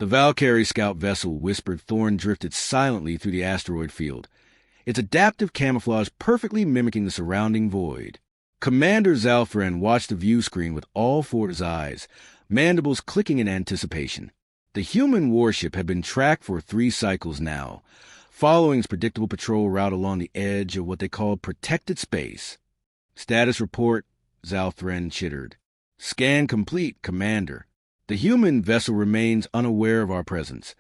The Valkyrie scout vessel whispered Thorn drifted silently through the asteroid field, its adaptive camouflage perfectly mimicking the surrounding void. Commander Zalfren watched the view screen with all four of his eyes, mandibles clicking in anticipation. The human warship had been tracked for 3 cycles now, following its predictable patrol route along the edge of what they called protected space. Status report, Zalfren chittered. Scan complete, Commander. The human vessel remains unaware of our presence,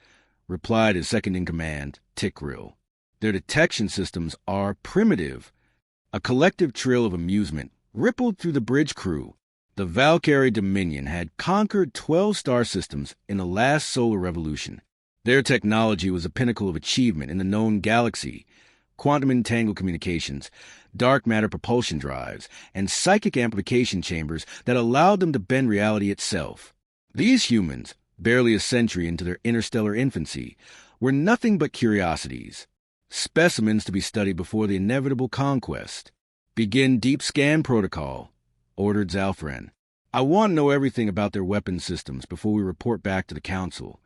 replied his second-in-command, Tikril. Their detection systems are primitive. A collective trill of amusement rippled through the bridge crew. The Valkyrie Dominion had conquered 12 star systems in the last solar revolution. Their technology was a pinnacle of achievement in the known galaxy. Quantum entangled communications, dark matter propulsion drives, and psychic amplification chambers that allowed them to bend reality itself. These humans, barely a century into their interstellar infancy, were nothing but curiosities, specimens to be studied before the inevitable conquest. Begin deep scan protocol, ordered Zalfren. I want to know everything about their weapon systems before we report back to the Council.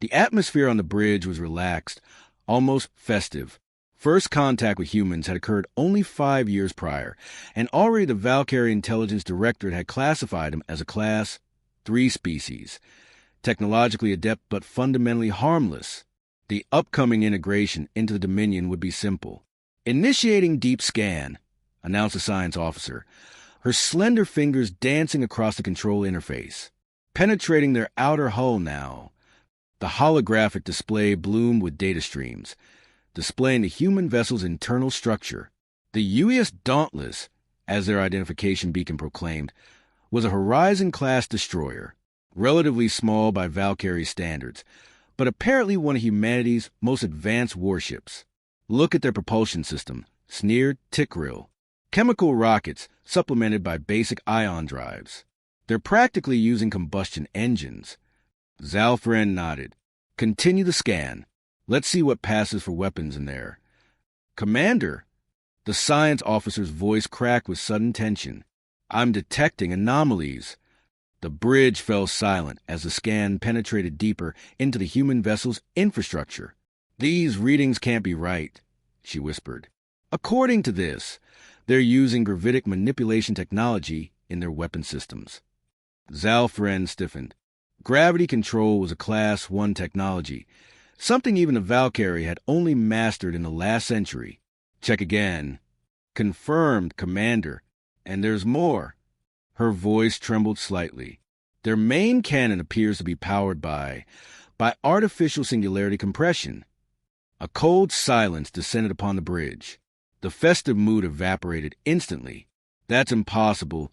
The atmosphere on the bridge was relaxed, almost festive. First contact with humans had occurred only 5 years prior, and already the Valkyrie Intelligence Directorate had classified them as a Class 3 species, technologically adept but fundamentally harmless. The upcoming integration into the Dominion would be simple. Initiating deep scan, announced the science officer, her slender fingers dancing across the control interface. Penetrating their outer hull now, the holographic display bloomed with data streams, displaying the human vessel's internal structure. The U.S. Dauntless, as their identification beacon proclaimed, was a Horizon-class destroyer, relatively small by Valkyrie standards, but apparently one of humanity's most advanced warships. Look at their propulsion system, sneered Tikril. Chemical rockets supplemented by basic ion drives. They're practically using combustion engines. Zalfren nodded. Continue the scan. Let's see what passes for weapons in there. Commander, the science officer's voice cracked with sudden tension. I'm detecting anomalies. The bridge fell silent as the scan penetrated deeper into the human vessel's infrastructure. These readings can't be right, she whispered. According to this, they're using gravitic manipulation technology in their weapon systems. Zalfren stiffened. Gravity control was a Class 1 technology, something even the Valkyrie had only mastered in the last century. Check again. Confirmed, Commander. And there's more. Her voice trembled slightly. Their main cannon appears to be powered by artificial singularity compression. A cold silence descended upon the bridge. The festive mood evaporated instantly. That's impossible,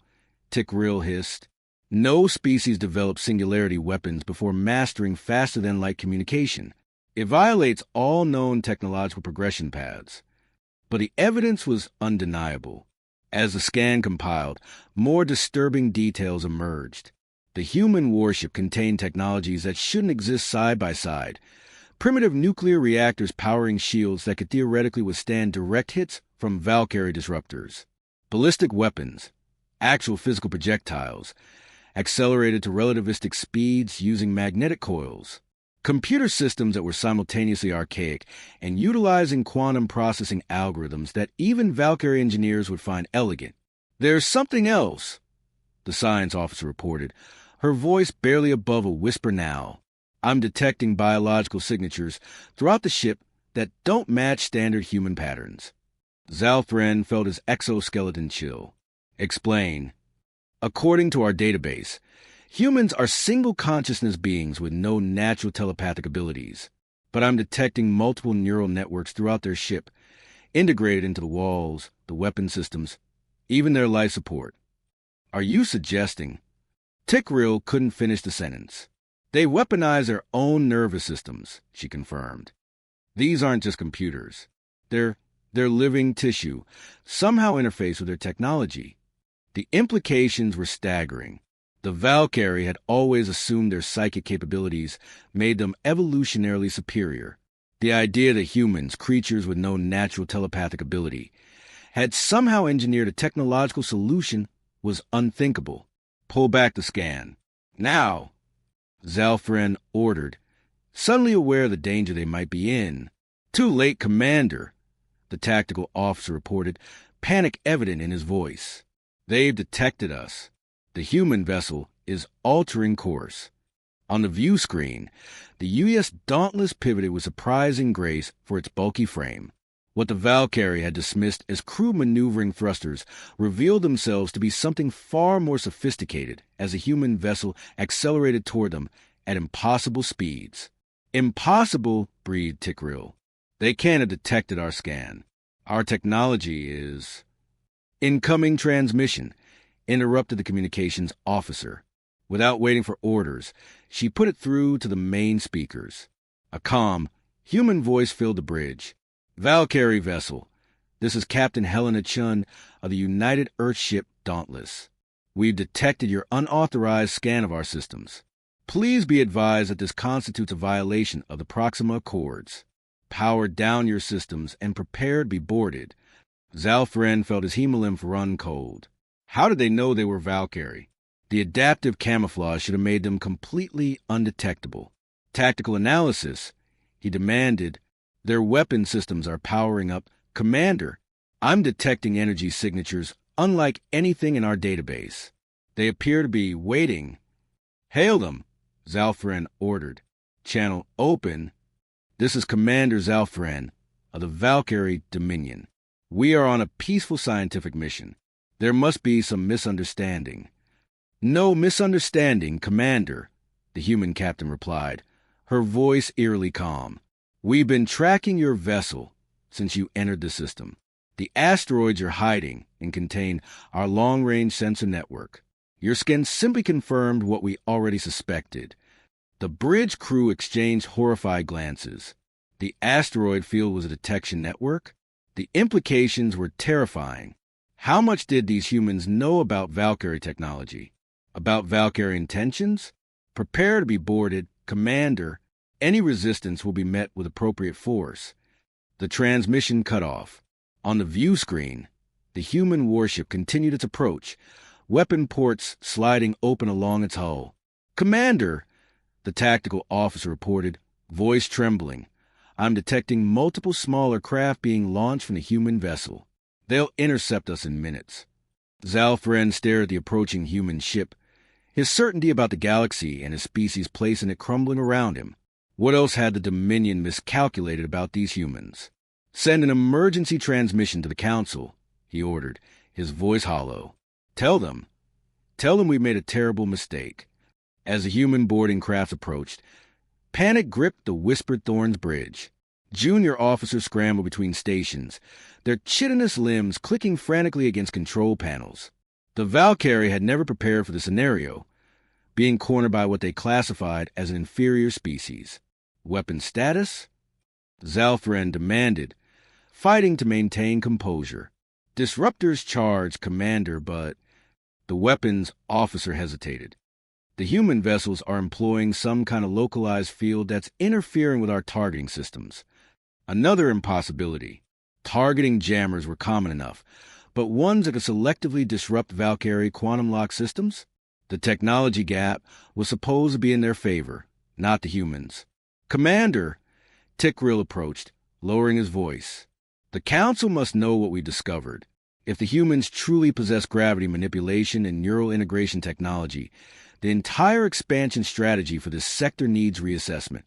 Tikril hissed. No species develops singularity weapons before mastering faster-than-light communication. It violates all known technological progression paths. But the evidence was undeniable. As the scan compiled, more disturbing details emerged. The human warship contained technologies that shouldn't exist side by side. Primitive nuclear reactors powering shields that could theoretically withstand direct hits from Valkyrie disruptors. Ballistic weapons, actual physical projectiles, accelerated to relativistic speeds using magnetic coils. Computer systems that were simultaneously archaic and utilizing quantum processing algorithms that even Valkyrie engineers would find elegant. There's something else, the science officer reported, her voice barely above a whisper now. I'm detecting biological signatures throughout the ship that don't match standard human patterns. Zalfren felt his exoskeleton chill. Explain. According to our database, humans are single consciousness beings with no natural telepathic abilities. But I'm detecting multiple neural networks throughout their ship, integrated into the walls, the weapon systems, even their life support. Are you suggesting? Tikril couldn't finish the sentence. They weaponize their own nervous systems, she confirmed. These aren't just computers. They're living tissue, somehow interfaced with their technology. The implications were staggering. The Valkyrie had always assumed their psychic capabilities made them evolutionarily superior. The idea that humans, creatures with no natural telepathic ability, had somehow engineered a technological solution was unthinkable. Pull back the scan. Now! Zalfren ordered, suddenly aware of the danger they might be in. "Too late, Commander," the tactical officer reported, panic evident in his voice. "They've detected us. The human vessel is altering course." On the view screen, the U.S. Dauntless pivoted with surprising grace for its bulky frame. What the Valkyrie had dismissed as crude maneuvering thrusters revealed themselves to be something far more sophisticated as the human vessel accelerated toward them at impossible speeds. "Impossible," breathed Tikril. "They can't have detected our scan. Our technology is—" "Incoming transmission," interrupted the communications officer. Without waiting for orders, she put it through to the main speakers. A calm, human voice filled the bridge. "Valkyrie vessel, this is Captain Helena Chun of the United Earthship Dauntless. We've detected your unauthorized scan of our systems. Please be advised that this constitutes a violation of the Proxima Accords. Power down your systems and prepare to be boarded." Zalfren felt his hemolymph run cold. How did they know they were Valkyrie? The adaptive camouflage should have made them completely undetectable. "Tactical analysis," he demanded. "Their weapon systems are powering up. Commander, I'm detecting energy signatures unlike anything in our database. They appear to be waiting." "Hail them," Zalfren ordered. "Channel open. This is Commander Zalfren of the Valkyrie Dominion. We are on a peaceful scientific mission. There must be some misunderstanding." "No misunderstanding, Commander," the human captain replied, her voice eerily calm. "We've been tracking your vessel since you entered the system. The asteroids you're hiding in contain our long-range sensor network. Your scan simply confirmed what we already suspected." The bridge crew exchanged horrified glances. The asteroid field was a detection network? The implications were terrifying. How much did these humans know about Valkyrie technology? About Valkyrie intentions? "Prepare to be boarded, Commander. Any resistance will be met with appropriate force." The transmission cut off. On the view screen, the human warship continued its approach, weapon ports sliding open along its hull. "Commander," the tactical officer reported, voice trembling, "I'm detecting multiple smaller craft being launched from the human vessel. They'll intercept us in minutes." Zalfren stared at the approaching human ship, his certainty about the galaxy and his species' place in it crumbling around him. What else had the Dominion miscalculated about these humans? "Send an emergency transmission to the Council," he ordered, his voice hollow. Tell them we made a terrible mistake." As the human boarding craft approached, panic gripped the Whispered Thorns bridge. Junior officers scrambled between stations, their chitinous limbs clicking frantically against control panels. The Valkyrie had never prepared for the scenario, being cornered by what they classified as an inferior species. "Weapon status?" Zalfren demanded, fighting to maintain composure. "Disruptors charged, Commander, but—" The weapons officer hesitated. "The human vessels are employing some kind of localized field that's interfering with our targeting systems." Another impossibility. Targeting jammers were common enough, but ones that could selectively disrupt Valkyrie quantum lock systems? The technology gap was supposed to be in their favor, not the humans. "Commander," Tikril approached, lowering his voice. "The Council must know what we discovered. If the humans truly possess gravity manipulation and neural integration technology, the entire expansion strategy for this sector needs reassessment."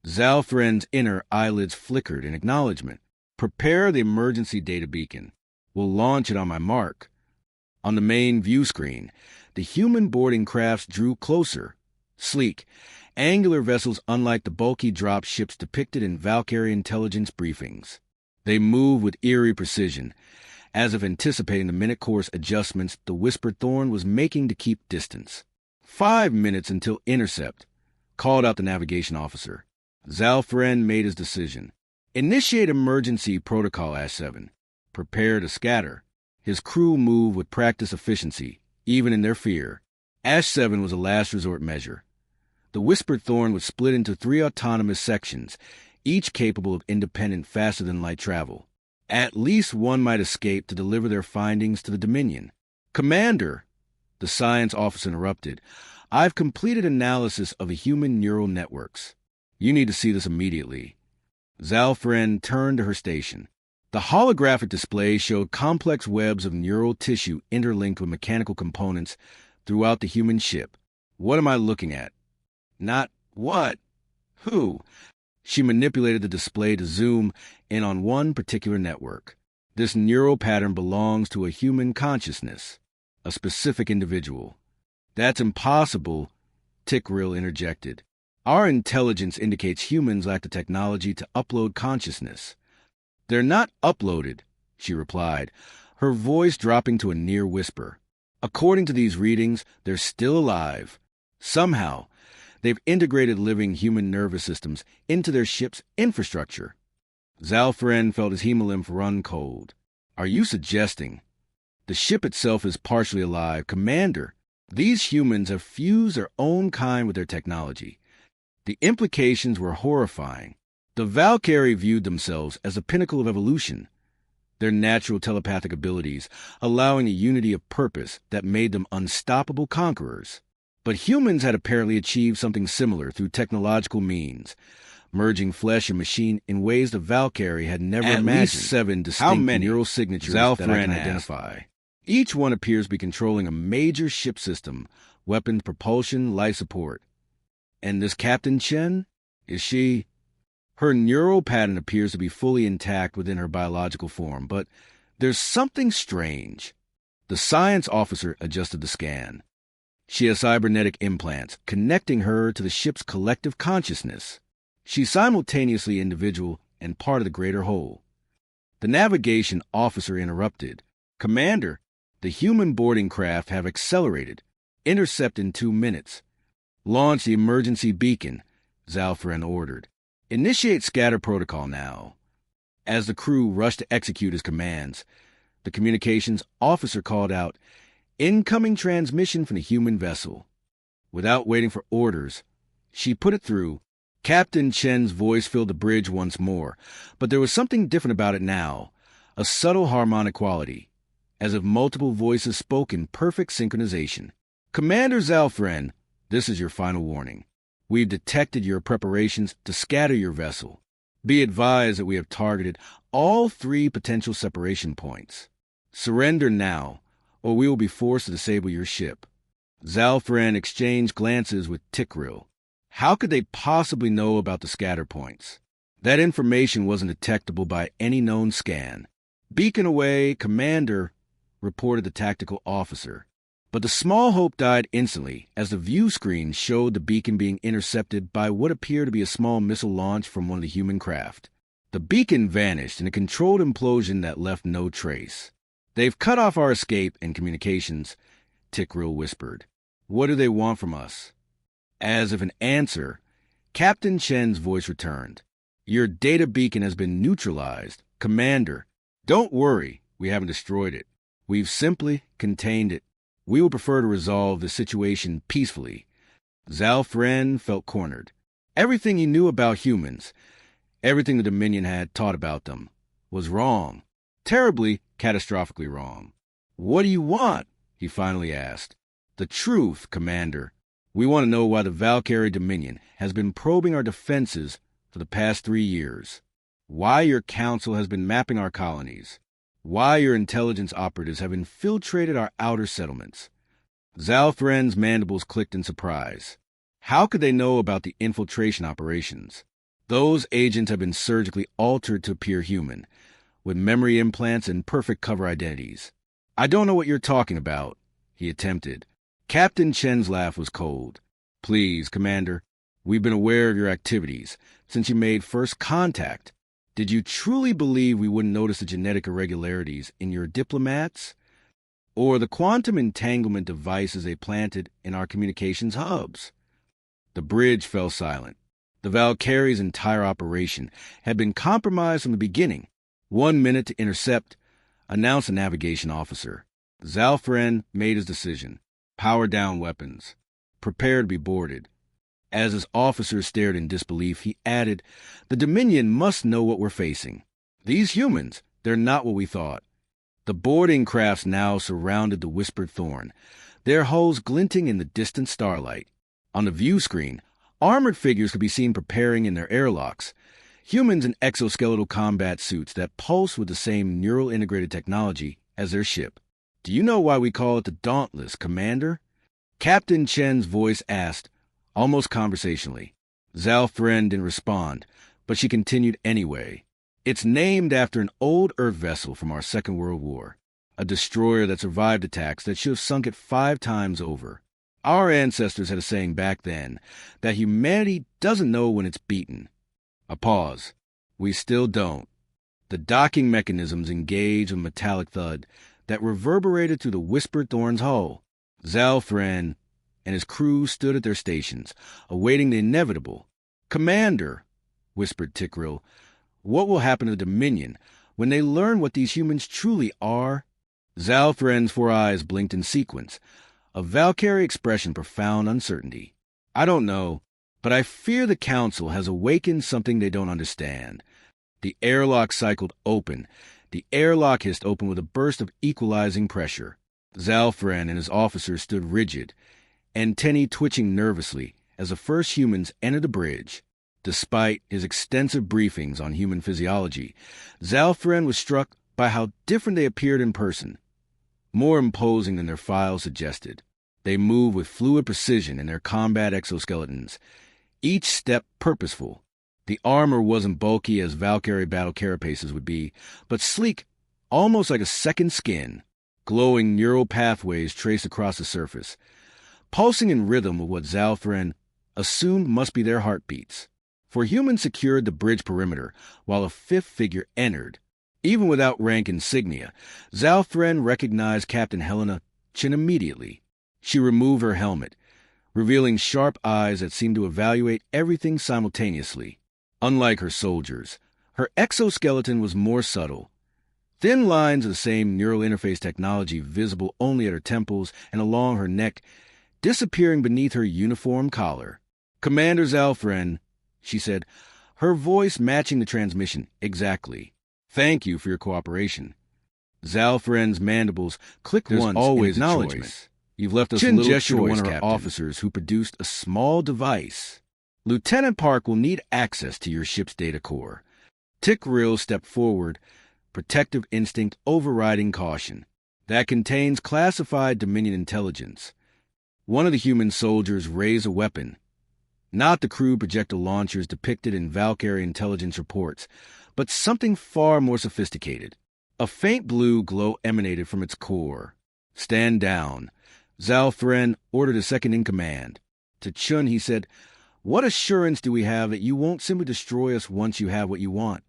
Zalfren's inner eyelids flickered in acknowledgement. "Prepare the emergency data beacon. We'll launch it on my mark." On the main view screen, the human boarding crafts drew closer. Sleek, angular vessels unlike the bulky drop ships depicted in Valkyrie intelligence briefings. They moved with eerie precision, as if anticipating the minute course adjustments the Whispered Thorn was making to keep distance. 5 minutes until intercept," called out the navigation officer. Zalfren made his decision. "Initiate emergency protocol, Ash-7. Prepare to scatter." His crew moved with practiced efficiency, even in their fear. Ash-7 was a last resort measure. The Whispered Thorn was split into 3 autonomous sections, each capable of independent faster-than-light travel. At least one might escape to deliver their findings to the Dominion. "Commander," the science officer interrupted, "I've completed analysis of the human neural networks. You need to see this immediately. Zalfren turned to her station. The holographic display showed complex webs of neural tissue interlinked with mechanical components throughout the human ship. What am I looking at? Not what? Who? She manipulated the display to zoom in on one particular network. This neural pattern belongs to a human consciousness, a specific individual. That's impossible, Tikril interjected. Our intelligence indicates humans lack the technology to upload consciousness. They're not uploaded, she replied, her voice dropping to a near whisper. According to these readings, they're still alive. Somehow, they've integrated living human nervous systems into their ship's infrastructure. Zalfren felt his hemolymph run cold. Are you suggesting the ship itself is partially alive? Commander, these humans have fused their own kind with their technology. The implications were horrifying. The Valkyrie viewed themselves as the pinnacle of evolution, their natural telepathic abilities allowing a unity of purpose that made them unstoppable conquerors. But humans had apparently achieved something similar through technological means, merging flesh and machine in ways the Valkyrie had never imagined. At least 7 distinct neural signatures that I can identify. Each one appears to be controlling a major ship system, weapons, propulsion, life support. And this Captain Chen? Is she? Her neural pattern appears to be fully intact within her biological form, but there's something strange. The science officer adjusted the scan. She has cybernetic implants connecting her to the ship's collective consciousness. She's simultaneously individual and part of the greater whole. The navigation officer interrupted. Commander, the human boarding craft have accelerated. Intercept in 2 minutes. Launch the emergency beacon, Zalfren ordered. Initiate scatter protocol now. As the crew rushed to execute his commands, the communications officer called out, incoming transmission from the human vessel. Without waiting for orders, she put it through. Captain Chen's voice filled the bridge once more, but there was something different about it now, a subtle harmonic quality, as if multiple voices spoke in perfect synchronization. Commander Zalfren, this is your final warning. We've detected your preparations to scatter your vessel. Be advised that we have targeted all 3 potential separation points. Surrender now, or we will be forced to disable your ship. Zalfren exchanged glances with Tikril. How could they possibly know about the scatter points? That information wasn't detectable by any known scan. Beacon away, Commander, reported the tactical officer. But the small hope died instantly as the view screen showed the beacon being intercepted by what appeared to be a small missile launch from one of the human craft. The beacon vanished in a controlled implosion that left no trace. They've cut off our escape and communications, Tikril whispered. What do they want from us? As if an answer, Captain Chen's voice returned. Your data beacon has been neutralized. Commander, don't worry, we haven't destroyed it. We've simply contained it. We would prefer to resolve the situation peacefully. Zalfren felt cornered. Everything he knew about humans, everything the Dominion had taught about them, was wrong. Terribly, catastrophically wrong. What do you want? He finally asked. The truth, Commander. We want to know why the Valkyrie Dominion has been probing our defenses for the past 3 years. Why your council has been mapping our colonies. Why your intelligence operatives have infiltrated our outer settlements. Zalfren's mandibles clicked in surprise. How could they know about the infiltration operations? Those agents have been surgically altered to appear human, with memory implants and perfect cover identities. I don't know what you're talking about, he attempted. Captain Chen's laugh was cold. Please, Commander, we've been aware of your activities since you made first contact. Did you truly believe we wouldn't notice the genetic irregularities in your diplomats? Or the quantum entanglement devices they planted in our communications hubs? The bridge fell silent. The Valkyrie's entire operation had been compromised from the beginning. 1 minute to intercept, announced the navigation officer. Zalfren made his decision. Power down weapons. Prepare to be boarded. As his officers stared in disbelief, he added, the Dominion must know what we're facing. These humans, they're not what we thought. The boarding crafts now surrounded the Whispered Thorn, their hulls glinting in the distant starlight. On the view screen, Armored figures could be seen preparing in their airlocks. Humans in exoskeletal combat suits that pulse with the same neural integrated technology as their ship. Do you know why we call it the Dauntless, Commander? Captain Chen's voice asked, almost conversationally. Zal Fren didn't respond, but she continued anyway. It's named after an old Earth vessel from our Second World War, a destroyer that survived attacks that should have sunk it 5 times over. Our ancestors had a saying back then that humanity doesn't know when it's beaten. A pause. We still don't. The docking mechanisms engaged a metallic thud that reverberated through the whispered Thorn's hull. Zal Fren and his crew stood at their stations, awaiting the inevitable. "Commander," whispered Tikril, "what will happen to the Dominion when they learn what these humans truly are?" Zal Fren's 4 eyes blinked in sequence, a Valkyrie expression profound uncertainty. "I don't know, but I fear the Council has awakened something they don't understand." The airlock cycled open. The airlock hissed open with a burst of equalizing pressure. Zal Fren and his officers stood rigid, antennae twitching nervously as the first humans entered the bridge. Despite his extensive briefings on human physiology, Zal Fren was struck by how different they appeared in person. More imposing than their files suggested. They moved with fluid precision in their combat exoskeletons, each step purposeful. The armor wasn't bulky as Valkyrie battle carapaces would be, but sleek, almost like a second skin. Glowing neural pathways traced across the surface, pulsing in rhythm with what Zal Fren assumed must be their heartbeats. For humans secured the bridge perimeter, while a 5th figure entered. Even without rank insignia, Zal Fren recognized Captain Helena Chen immediately. She removed her helmet, revealing sharp eyes that seemed to evaluate everything simultaneously. Unlike her soldiers, her exoskeleton was more subtle. Thin lines of the same neural interface technology visible only at her temples and along her neck, disappearing beneath her uniform collar. "Commander Zal Fren," she said, her voice matching the transmission exactly. "Thank you for your cooperation." Zal Fren's mandibles clicked once always in a acknowledgement. choice. "You've left us Chen little gestured to choice, one of her Captain. officers Who produced a small device. Lieutenant Park will need access to your ship's data core." Tikril stepped forward, protective instinct overriding caution. "That contains classified Dominion intelligence." One of the human soldiers raised a weapon. Not the crude projectile launchers depicted in Valkyrie intelligence reports, but something far more sophisticated. A faint blue glow emanated from its core. "Stand down." Zal Fren ordered his second-in-command. To Chun he said, "What assurance do we have that you won't simply destroy us once you have what you want?"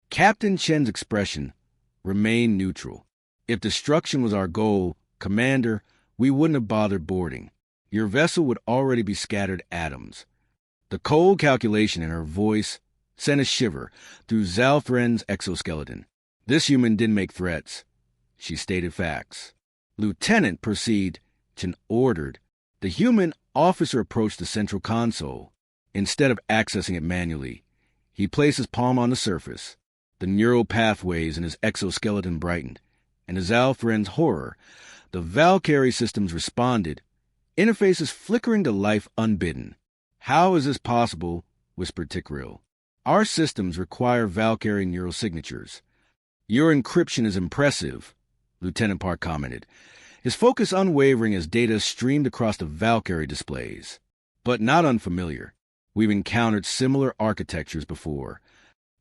Captain Chen's expression remained neutral. "If destruction was our goal, Commander, we wouldn't have bothered boarding. Your vessel would already be scattered atoms." The cold calculation in her voice sent a shiver through Zal Fren's exoskeleton. This human didn't make threats. She stated facts. "Lieutenant, proceed," Chen ordered. The human officer approached the central console. Instead of accessing it manually, he placed his palm on the surface. The neural pathways in his exoskeleton brightened, and to Zal Fren's horror, the Valkyrie systems responded, interfaces flickering to life unbidden. "How is this possible?" whispered Tikril. "Our systems require Valkyrie neural signatures." "Your encryption is impressive," Lieutenant Park commented, his focus unwavering as data streamed across the Valkyrie displays. "But not unfamiliar. We've encountered similar architectures before."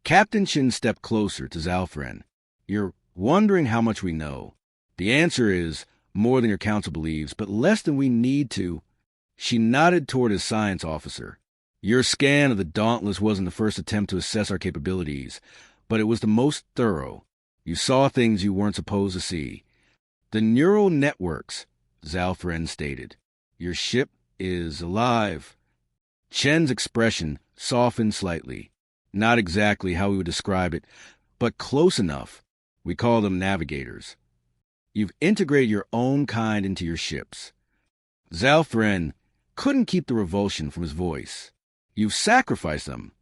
Captain Chin stepped closer to Zal Fren. "You're wondering how much we know. The answer is more than your council believes, but less than we need to." She nodded toward his science officer. "Your scan of the Dauntless wasn't the first attempt to assess our capabilities, but it was the most thorough. You saw things you weren't supposed to see." "The neural networks," Zal Fren stated. "Your ship is alive." Chen's expression softened slightly. "Not exactly how we would describe it, but close enough. We call them navigators. You've integrated your own kind into your ships." Zal Fren couldn't keep the revulsion from his voice. "You've sacrificed them."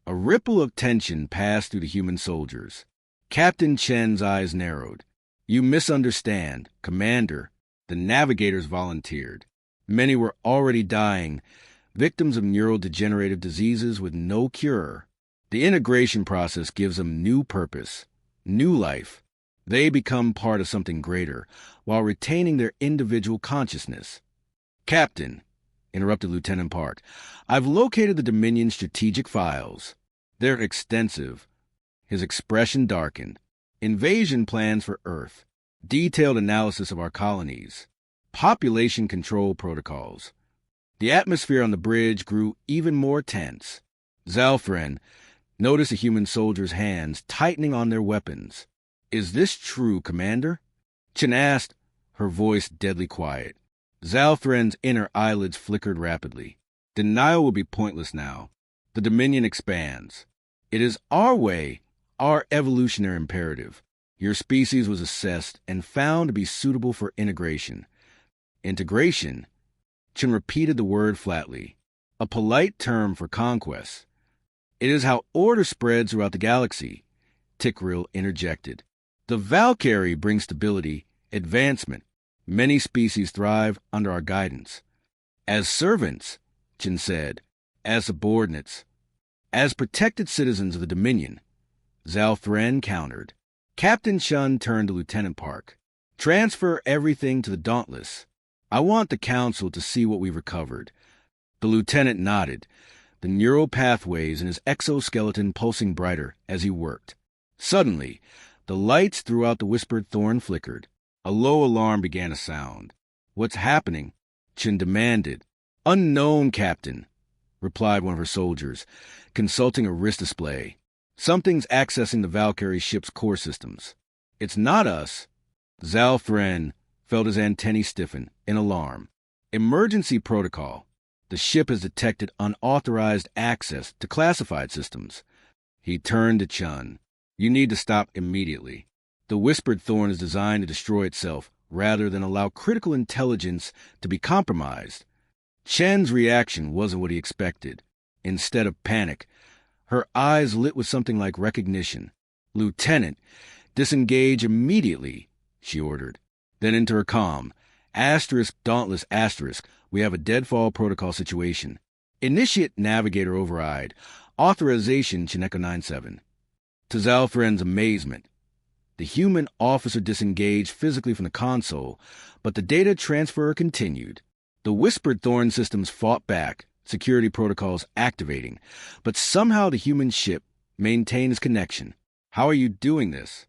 A ripple of tension passed through the human soldiers. Captain Chen's eyes narrowed. "You misunderstand, Commander." The navigators volunteered. Many were already dying, victims of neurodegenerative diseases with no cure. The integration process gives them new purpose, new life. They become part of something greater, while retaining their individual consciousness. Captain, interrupted Lieutenant Park, I've located the Dominion strategic files. They're extensive. His expression darkened. Invasion plans for Earth. Detailed analysis of our colonies. Population control protocols. The atmosphere on the bridge grew even more tense. Zalfren noticed a human soldier's hands tightening on their weapons. Is this true, Commander? Chen asked, her voice deadly quiet. Zalfren's inner eyelids flickered rapidly. Denial will be pointless now. The Dominion expands. It is our way, our evolutionary imperative. Your species was assessed and found to be suitable for integration. Integration? Chen repeated the word flatly. A polite term for conquest. It is how order spreads throughout the galaxy, Tikril interjected. The Valkyrie brings stability, advancement. Many species thrive under our guidance. As servants, Chen said, as subordinates, as protected citizens of the Dominion, Zalfren countered. Captain Chun turned to Lieutenant Park. Transfer everything to the Dauntless. I want the Council to see what we've recovered. The lieutenant nodded, the neural pathways in his exoskeleton pulsing brighter as he worked. Suddenly, the lights throughout the Whispered Thorn flickered. A low alarm began to sound. What's happening? Chen demanded. Unknown, Captain, replied one of her soldiers, consulting a wrist display. Something's accessing the Valkyrie ship's core systems. It's not us. Zalfren felt his antennae stiffen in alarm. Emergency protocol. The ship has detected unauthorized access to classified systems. He turned to Chun. You need to stop immediately. The Whispered Thorn is designed to destroy itself rather than allow critical intelligence to be compromised. Chen's reaction wasn't what he expected. Instead of panic, her eyes lit with something like recognition. Lieutenant, disengage immediately, she ordered. Then into her comm. Asterisk, Dauntless, asterisk. We have a deadfall protocol situation. Initiate navigator override. Authorization Chineko 97. To Zalfren's amazement, the human officer disengaged physically from the console, but the data transfer continued. The Whispered Thorn systems fought back, security protocols activating, but somehow the human ship maintained its connection. How are you doing this?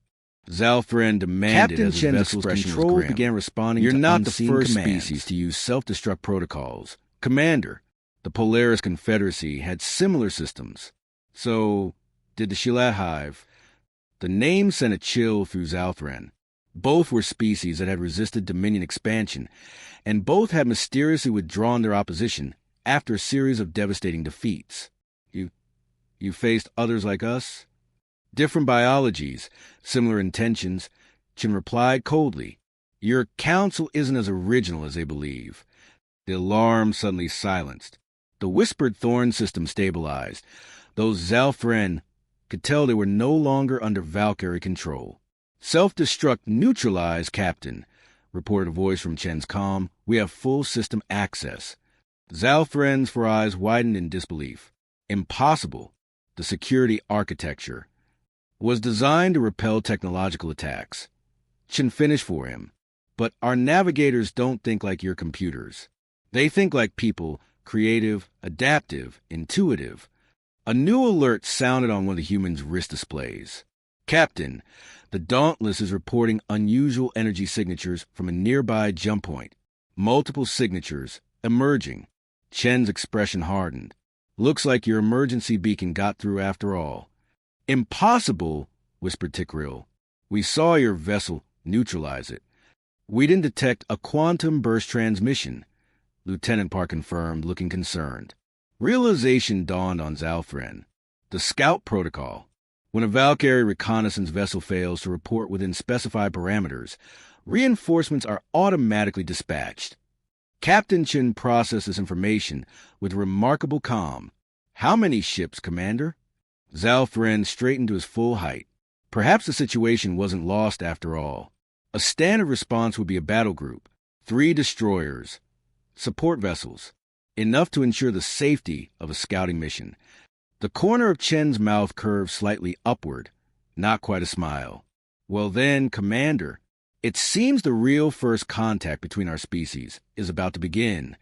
Zalfren demanded. Captain Chen's vessel's control began responding. You're not the first species to use self-destruct protocols. Commander, the Polaris Confederacy had similar systems. So, did the Shilat Hive. The name sent a chill through Zalfren. Both were species that had resisted Dominion expansion, and both had mysteriously withdrawn their opposition after a series of devastating defeats. You faced others like us? Different biologies, similar intentions, Chen replied coldly. Your council isn't as original as they believe. The alarm suddenly silenced. The Whispered Thorn system stabilized. Those Zalfren could tell they were no longer under Valkyrie control. Self-destruct neutralized, Captain, reported a voice from Chen's comm. We have full system access. Zalfren's four eyes widened in disbelief. Impossible. The security architecture was designed to repel technological attacks. Chen finished for him. But our navigators don't think like your computers. They think like people, creative, adaptive, intuitive. A new alert sounded on one of the humans' wrist displays. Captain, the Dauntless is reporting unusual energy signatures from a nearby jump point. Multiple signatures, emerging. Chen's expression hardened. Looks like your emergency beacon got through after all. Impossible, whispered Tikril. We saw your vessel neutralize it. We didn't detect a quantum burst transmission, Lieutenant Park confirmed, looking concerned. Realization dawned on Zalfren. The Scout Protocol. When a Valkyrie reconnaissance vessel fails to report within specified parameters, reinforcements are automatically dispatched. Captain Chen processed this information with remarkable calm. How many ships, Commander? Zalfren straightened to his full height. Perhaps the situation wasn't lost after all. A standard response would be a battle group, 3 destroyers, support vessels. enough to ensure the safety of a scouting mission. The corner of Chen's mouth curved slightly upward, not quite a smile. Well then, Commander, it seems the real first contact between our species is about to begin.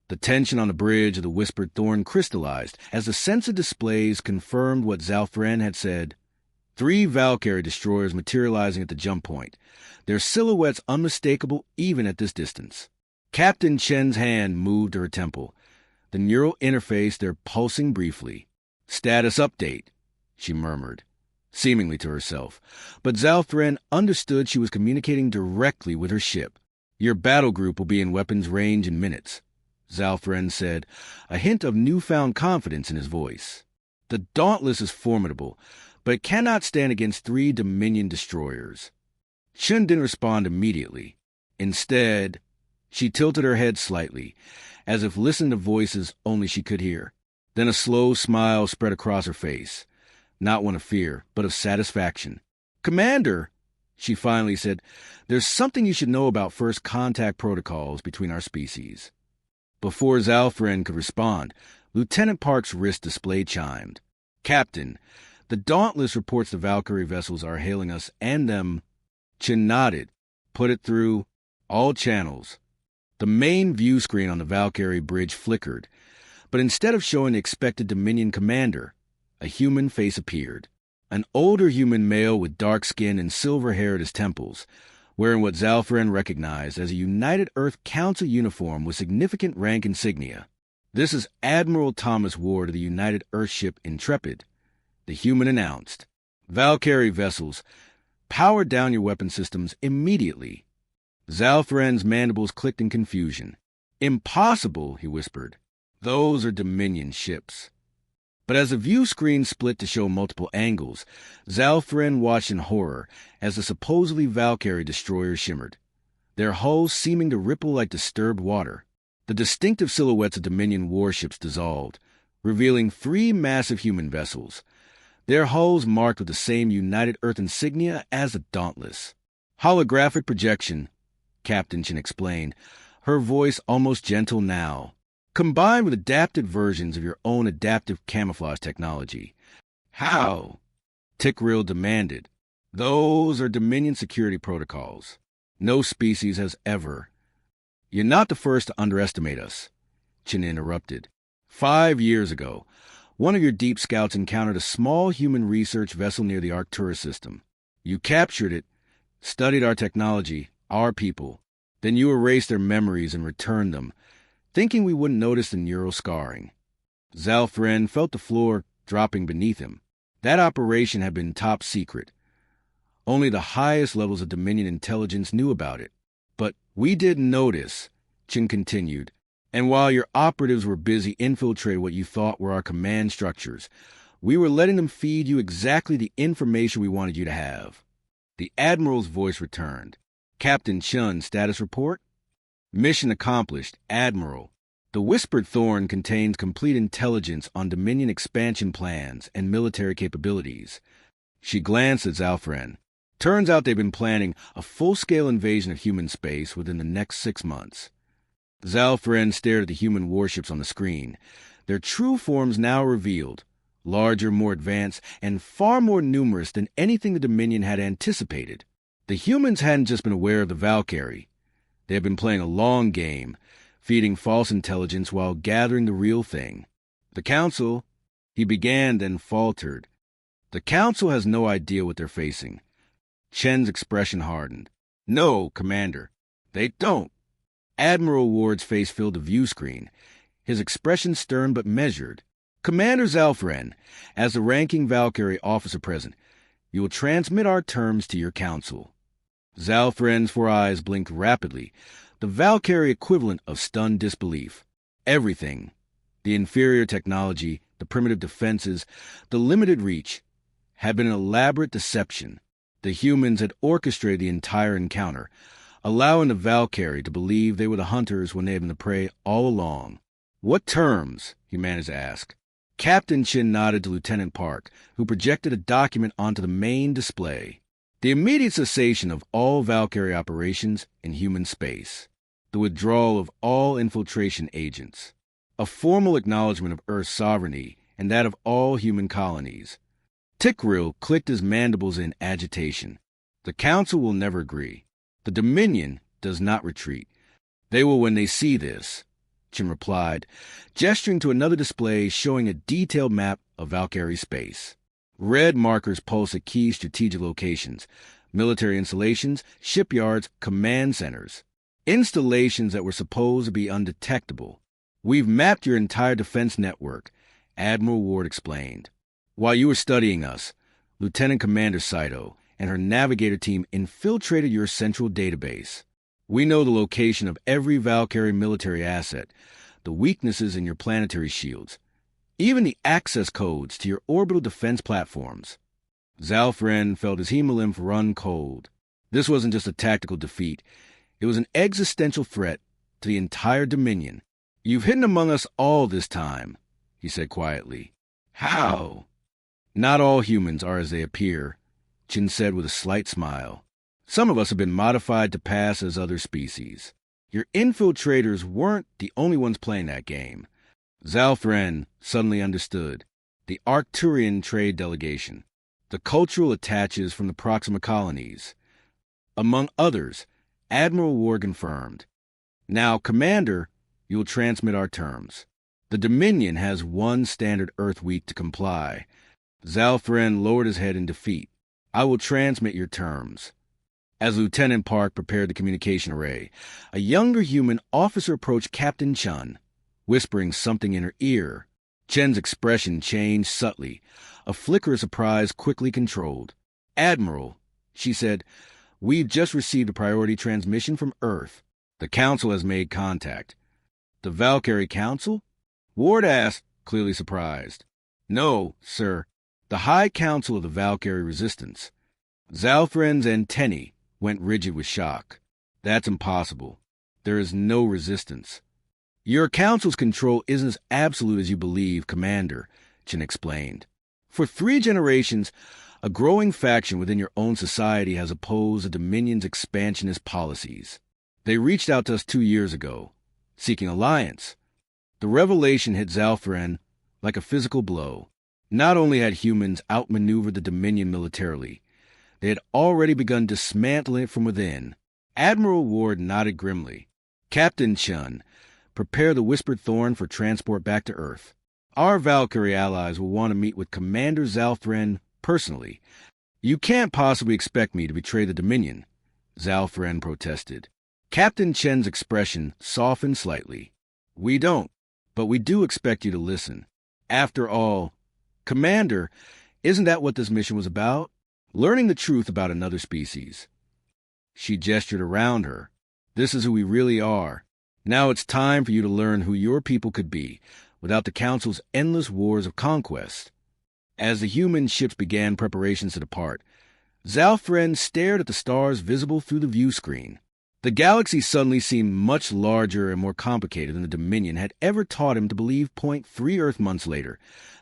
The tension on the bridge of the Whispered Thorn crystallized as the sensor displays confirmed what Zalfren had said. 3 Valkyrie destroyers materializing at the jump point, their silhouettes unmistakable even at this distance. Captain Chen's hand moved to her temple, the neural interface there pulsing briefly. "Status update," she murmured, seemingly to herself, but Zalfren understood she was communicating directly with her ship. "Your battle group will be in weapons range in minutes," Zalfren said, a hint of newfound confidence in his voice. "The Dauntless is formidable, but it cannot stand against 3 Dominion destroyers." Chen didn't respond immediately. Instead, she tilted her head slightly, as if listening to voices only she could hear. Then a slow smile spread across her face, not one of fear, but of satisfaction. "Commander," she finally said, "there's something you should know about first contact protocols between our species." Before Zalfren could respond, Lieutenant Park's wrist display chimed. "Captain, the Dauntless reports the Valkyrie vessels are hailing us and them." Chen nodded. "Put it through all channels." The main view screen on the Valkyrie bridge flickered, but instead of showing the expected Dominion commander, a human face appeared. An older human male with dark skin and silver hair at his temples, wearing what Zalfren recognized as a United Earth Council uniform with significant rank insignia. "This is Admiral Thomas Ward of the United Earth ship Intrepid," the human announced. "Valkyrie vessels, power down your weapon systems immediately." Zalfren's mandibles clicked in confusion. "Impossible," he whispered. "Those are Dominion ships." But as the view screen split to show multiple angles, Zalfren watched in horror as the supposedly Valkyrie destroyers shimmered, their hulls seeming to ripple like disturbed water. The distinctive silhouettes of Dominion warships dissolved, revealing 3 massive human vessels, their hulls marked with the same United Earth insignia as the Dauntless. "Holographic projection," Captain Chen explained, her voice almost gentle now. "Combined with adapted versions of your own adaptive camouflage technology." "How?" Tickrill demanded. "Those are Dominion security protocols. No species has ever." "You're not the first to underestimate us," Chen interrupted. 5 years ago, one of your deep scouts encountered a small human research vessel near the Arcturus system. You captured it, studied our technology, our people. Then you erased their memories and returned them, thinking we wouldn't notice the neural scarring. Zalfren felt the floor dropping beneath him. That operation had been top secret. Only the highest levels of Dominion intelligence knew about it. "But we didn't notice," Chen continued. "And while your operatives were busy infiltrating what you thought were our command structures, we were letting them feed you exactly the information we wanted you to have." The Admiral's voice returned. "Captain Chen, status report?" "Mission accomplished, Admiral. The Whispered Thorn contains complete intelligence on Dominion expansion plans and military capabilities." She glanced at Zalfren. "Turns out they've been planning a full-scale invasion of human space within the next 6 months." Zalfren stared at the human warships on the screen, their true forms now revealed, larger, more advanced, and far more numerous than anything the Dominion had anticipated. The humans hadn't just been aware of the Valkyrie. They had been playing a long game, feeding false intelligence while gathering the real thing. "The Council," he began, then faltered. "The Council has no idea what they're facing." Chen's expression hardened. "No, Commander, they don't." Admiral Ward's face filled the view screen, his expression stern but measured. "Commander Zalfren, as the ranking Valkyrie officer present, you will transmit our terms to your Council." Zalfren's 4 eyes blinked rapidly, the Valkyrie equivalent of stunned disbelief. Everything, the inferior technology, the primitive defenses, the limited reach, had been an elaborate deception. The humans had orchestrated the entire encounter, allowing the Valkyrie to believe they were the hunters when they had been the prey all along. "What terms?" he managed to ask. Captain Chen nodded to Lieutenant Park, who projected a document onto the main display. "The immediate cessation of all Valkyrie operations in human space. The withdrawal of all infiltration agents." a formal acknowledgement of Earth's sovereignty and that of all human colonies. Tickrill clicked his mandibles in agitation. The Council will never agree. The Dominion does not retreat. They will when they see this, Chin replied, gesturing to another display showing a detailed map of Valkyrie space. Red markers pulse at key strategic locations, military installations, shipyards, command centers. Installations that were supposed to be undetectable. We've mapped your entire defense network, Admiral Ward explained. While you were studying us, Lieutenant Commander Saito and her navigator team infiltrated your central database. We know the location of every Valkyrie military asset, the weaknesses in your planetary shields, even the access codes to your orbital defense platforms. Zalfren felt his hemolymph run cold. This wasn't just a tactical defeat. It was an existential threat to the entire Dominion. You've hidden among us all this time, he said quietly. How? Not all humans are as they appear, Chin said with a slight smile. Some of us have been modified to pass as other species. Your infiltrators weren't the only ones playing that game. Zalfren suddenly understood. The Arcturian trade delegation. The cultural attaches from the Proxima colonies. Among others, Admiral Ward confirmed. Now, Commander, you'll transmit our terms. The Dominion has one standard Earth week to comply. Zalfren lowered his head in defeat. I will transmit your terms. As Lieutenant Park prepared the communication array, a younger human officer approached Captain Chun, whispering something in her ear. Chen's expression changed subtly, a flicker of surprise quickly controlled. Admiral, she said, we've just received a priority transmission from Earth. The Council has made contact. The Valkyrie Council? Ward asked, clearly surprised. No, sir. The High Council of the Valkyrie Resistance. Zalfren's antennae went rigid with shock. That's impossible. There is no resistance. Your council's control isn't as absolute as you believe, Commander, Chin explained. For 3 generations, a growing faction within your own society has opposed the Dominion's expansionist policies. They reached out to us 2 years ago, seeking alliance. The revelation hit Zalfren like a physical blow. Not only had humans outmaneuvered the Dominion militarily, they had already begun dismantling it from within. Admiral Ward nodded grimly. Captain Chun, prepare the Whispered Thorn for transport back to Earth. Our Valkyrie allies will want to meet with Commander Zalfren personally. You can't possibly expect me to betray the Dominion, Zalfren protested. Captain Chen's expression softened slightly. We don't, but we do expect you to listen. After all, Commander, isn't that what this mission was about? Learning the truth about another species. She gestured around her. This is who we really are. Now it's time for you to learn who your people could be, without the Council's endless wars of conquest. As the human ships began preparations to depart, Zalfren stared at the stars visible through the view screen. The galaxy suddenly seemed much larger and more complicated than the Dominion had ever taught him to believe. 3 Earth months later,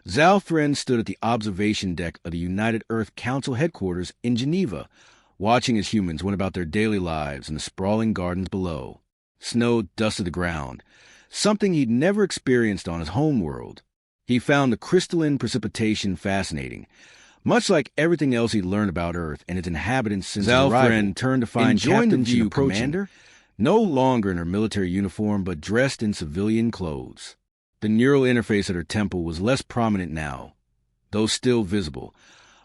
Zalfren stood at the observation deck of the United Earth Council headquarters in Geneva, watching as humans went about their daily lives in the sprawling gardens below. Snow dusted the ground, something he'd never experienced on his home world. He found the crystalline precipitation fascinating, much like everything else he'd learned about Earth and its inhabitants since his arrival. Zalfren turned to find Captain Chun approaching, Commander, no longer in her military uniform but dressed in civilian clothes. The neural interface at her temple was less prominent now, though still visible,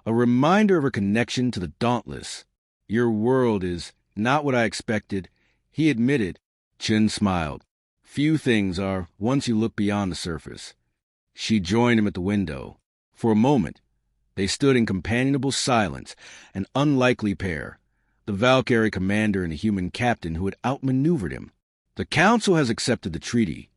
a reminder of her connection to the Dauntless. Your world is not what I expected, he admitted. Chun smiled. Few things are once you look beyond the surface. She joined him at the window. For a moment, they stood in companionable silence, an unlikely pair, the Valkyrie commander and the human captain who had outmaneuvered him. The Council has accepted the treaty,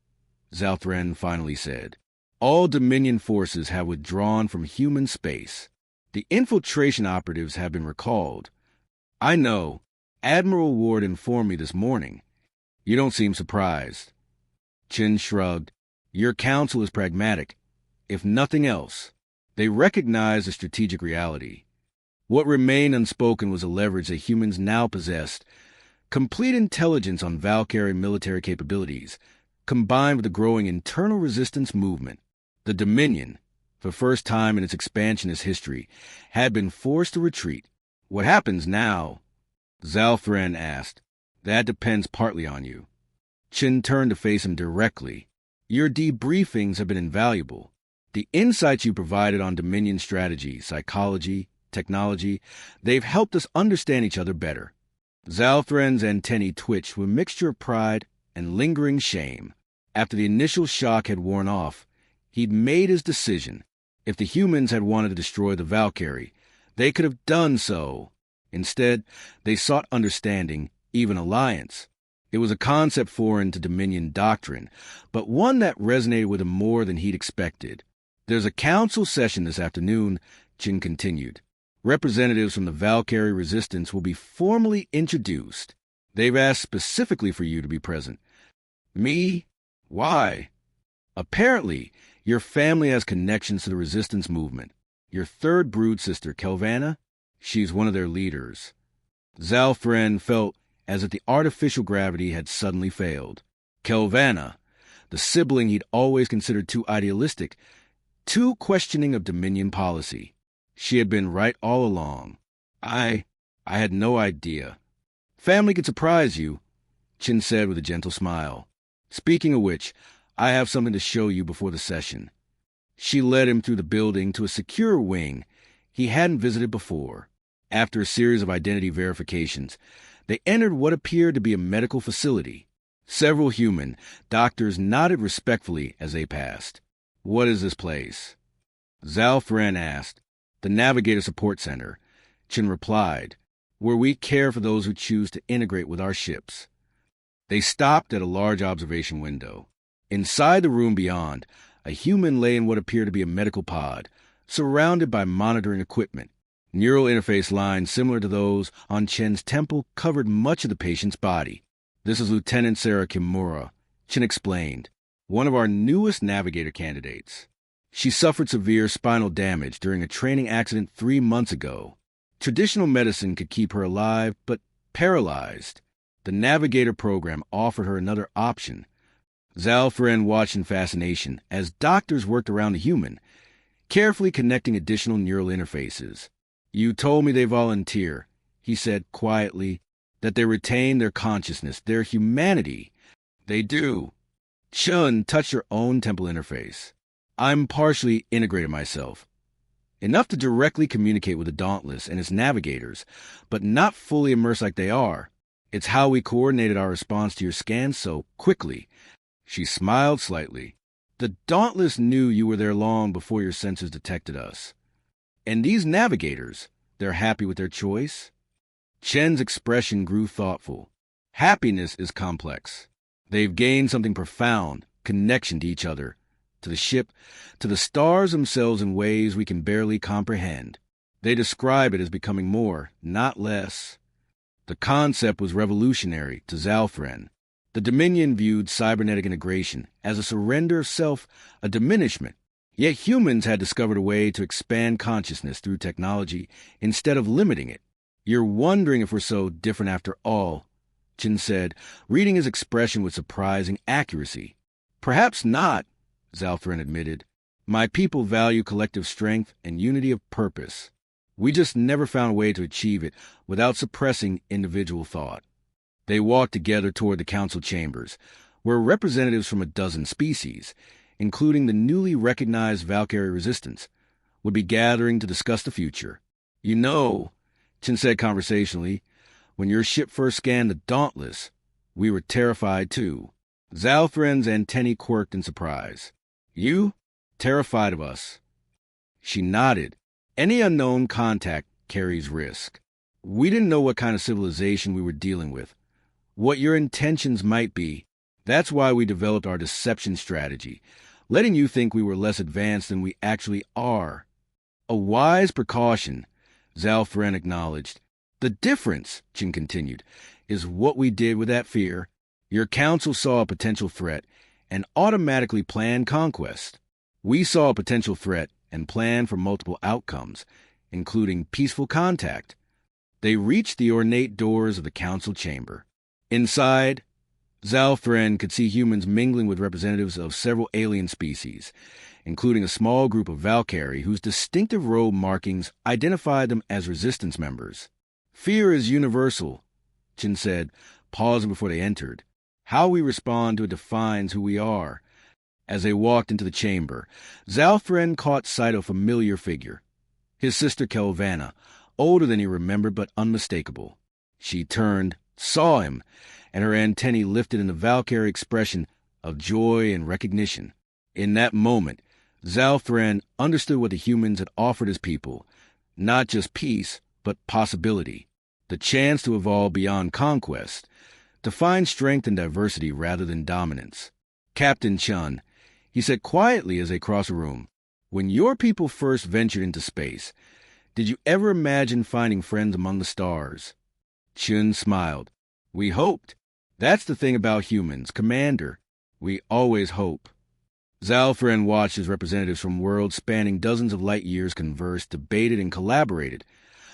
Zalfren finally said. All Dominion forces have withdrawn from human space. The infiltration operatives have been recalled. I know. Admiral Ward informed me this morning. You don't seem surprised. Chin shrugged. Your council is pragmatic, if nothing else. They recognized the strategic reality. What remained unspoken was a leverage that humans now possessed. Complete intelligence on Valkyrie military capabilities, combined with the growing internal resistance movement. The Dominion, for the first time in its expansionist history, had been forced to retreat. What happens now? Zalfren asked. That depends partly on you. Chin turned to face him directly. Your debriefings have been invaluable. The insights you provided on Dominion strategy, psychology, technology, they've helped us understand each other better. Zalthren's antennae twitched with a mixture of pride and lingering shame. After the initial shock had worn off, he'd made his decision. If the humans had wanted to destroy the Valkyrie, they could have done so. Instead, they sought understanding, even alliance. It was a concept foreign to Dominion doctrine, but one that resonated with him more than he'd expected. There's a council session this afternoon, Chin continued. Representatives from the Valkyrie resistance will be formally introduced. They've asked specifically for you to be present. Me? Why? Apparently, your family has connections to the resistance movement. Your third brood sister, Kelvana? She's one of their leaders. Zalfren felt as if the artificial gravity had suddenly failed. Kelvana, the sibling he'd always considered too idealistic, too questioning of Dominion policy. She had been right all along. I had no idea. Family could surprise you, Chin said with a gentle smile. Speaking of which, I have something to show you before the session. She led him through the building to a secure wing he hadn't visited before. After a series of identity verifications, they entered what appeared to be a medical facility. Several human doctors nodded respectfully as they passed. What is this place? Zalfren asked. The Navigator Support Center, Chin replied, where we care for those who choose to integrate with our ships. They stopped at a large observation window. Inside the room beyond, a human lay in what appeared to be a medical pod, surrounded by monitoring equipment. Neural interface lines similar to those on Chen's temple covered much of the patient's body. This is Lieutenant Sarah Kimura, Chin explained, one of our newest Navigator candidates. She suffered severe spinal damage during a training accident 3 months ago. Traditional medicine could keep her alive, but paralyzed. The Navigator program offered her another option. Zalfren watched in fascination as doctors worked around the human, carefully connecting additional neural interfaces. You told me they volunteer, he said quietly, that they retain their consciousness, their humanity. They do. Chun touched her own temple interface. I'm partially integrated myself. Enough to directly communicate with the Dauntless and its navigators, but not fully immersed like they are. It's how we coordinated our response to your scan so quickly. She smiled slightly. The Dauntless knew you were there long before your sensors detected us. And these navigators, they're happy with their choice? Chen's expression grew thoughtful. Happiness is complex. They've gained something profound, connection to each other, to the ship, to the stars themselves in ways we can barely comprehend. They describe it as becoming more, not less. The concept was revolutionary to Zalfren. The Dominion viewed cybernetic integration as a surrender of self, a diminishment. Yet humans had discovered a way to expand consciousness through technology instead of limiting it. You're wondering if we're so different after all, Chin said, reading his expression with surprising accuracy. Perhaps not, Zalfren admitted. My people value collective strength and unity of purpose. We just never found a way to achieve it without suppressing individual thought. They walked together toward the council chambers, where representatives from a dozen species, including the newly recognized Valkyrie resistance, would be gathering to discuss the future. You know, Chin said conversationally, when your ship first scanned the Dauntless, we were terrified too. Zalfren's antennae quirked in surprise. You? Terrified of us? She nodded. Any unknown contact carries risk. We didn't know what kind of civilization we were dealing with, what your intentions might be. That's why we developed our deception strategy, letting you think we were less advanced than we actually are. A wise precaution, Zalfren acknowledged. The difference, Chin continued, is what we did with that fear. Your council saw a potential threat and automatically planned conquest. We saw a potential threat and planned for multiple outcomes, including peaceful contact. They reached the ornate doors of the council chamber. Inside, Zalfren could see humans mingling with representatives of several alien species, including a small group of Valkyrie whose distinctive robe markings identified them as resistance members. "Fear is universal," Chin said, pausing before they entered. "How we respond to it defines who we are." As they walked into the chamber, Zalfren caught sight of a familiar figure. His sister Kelvanna, older than he remembered but unmistakable. She turned, saw him, and her antennae lifted in a Valkyrie expression of joy and recognition. In that moment, Zalfren understood what the humans had offered his people, not just peace, but possibility, the chance to evolve beyond conquest, to find strength in diversity rather than dominance. "Captain Chun," he said quietly as they crossed the room, "when your people first ventured into space, did you ever imagine finding friends among the stars?" Chun smiled. "We hoped. That's the thing about humans, Commander. We always hope." Zalfren watched as representatives from worlds spanning dozens of light years conversed, debated, and collaborated.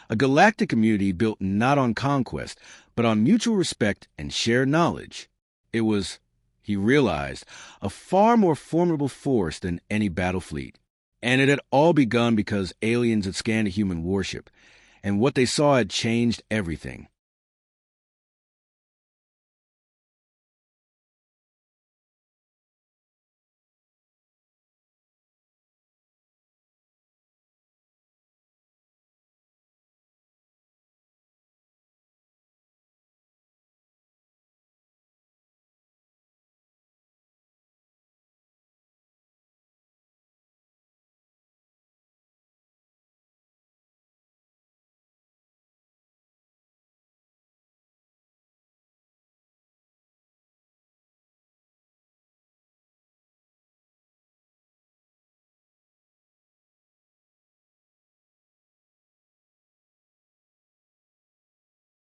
A galactic community built not on conquest, but on mutual respect and shared knowledge. It was, he realized, a far more formidable force than any battle fleet. And it had all begun because aliens had scanned a human warship, and what they saw had changed everything.